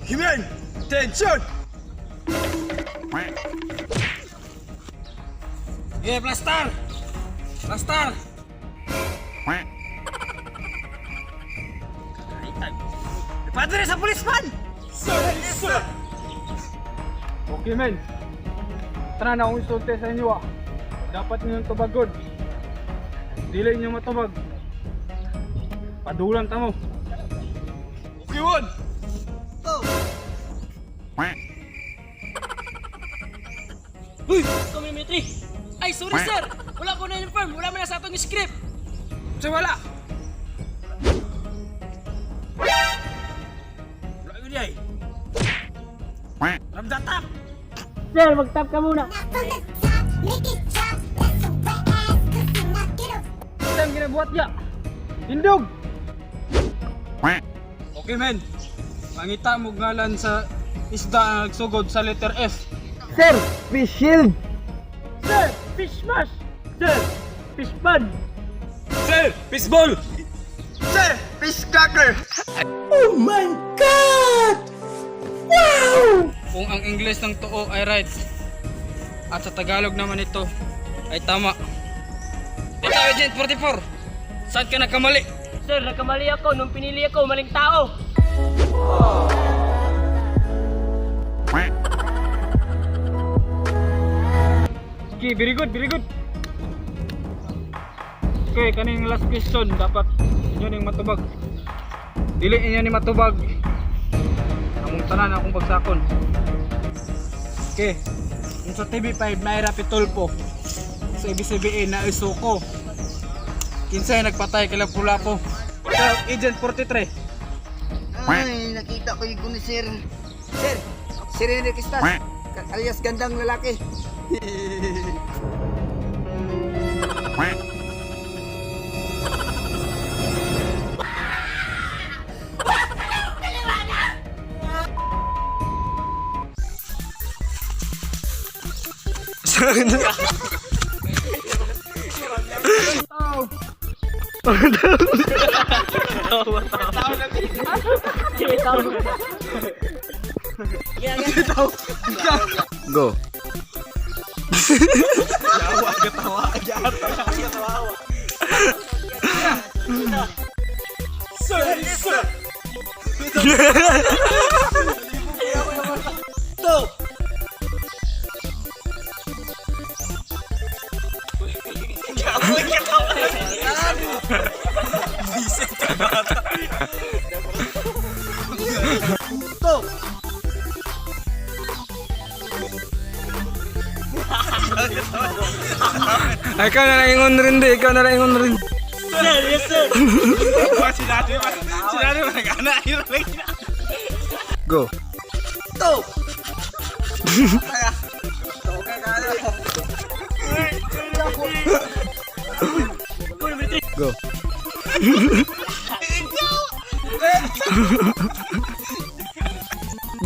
Himen, attention! Yeah, Blaster! Blaster! Padre sa pulisman! Sir! Okay men, tara na akong isulti sa inyo ah. Dapat ninyong tubagon. Dili niyo matubag. Padulan ta mo. Okay, one! Uy! Community! Ay, sorry sir! Wala ko na-inform! Wala mo na sa atong script! Sir, wala! Wala yun ay! Ramdatak! Sir, mag-tap ka muna. Ito ang ginabuhat niya. Hindog! Okay men, mangita mo ngalan sa isda na nagsugod sa letter F. Sir, fish shield. Sir, fish mash! Sir, fish pan! Sir, fishball! Sir, fish cracker! Kung ang English ng too ay right at sa Tagalog naman ito ay tama. Ikaw, Agent 44! Saan ka nagkamali? Sir, nagkamali ako nung pinili ako maling tao. Okay, very good, very good. Okay, kaning last question dapat inyo ning matubag. Dili inyo ni matubag. Among tanan akong pagsakon. Okay. Yung sa TV5 Naira Pitulpo. Sa ABCBN na isuko. Kinsay nagpatay kay Lapu-Lapu. Ikaw, Agent 43. Ay, nakita ko yung ni Sir. Sir, Sir Enrique Stas. Alias gandang lalaki. Go! Ay, ikaw na lang ingon rin di, ikaw na lang ingon rin. Sir, yes sir. Sinari mo nag-ana. Go! Go!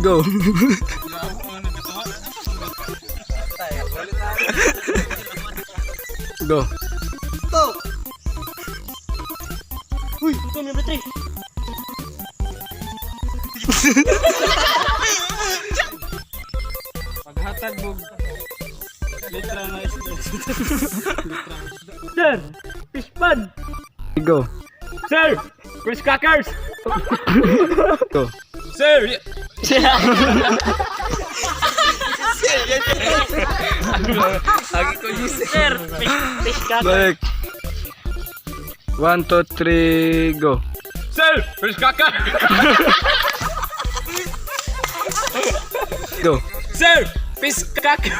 Go! Go! Uy, ito number 3. Paghatag mo litra na isda. Sir, fish pan. Go! Sir, fish crackers. Go! Sir! Sir, fish crackers. Balik! 1, 2, 3, go! Sir! Fish cracker! Go! Sir! Fish cracker!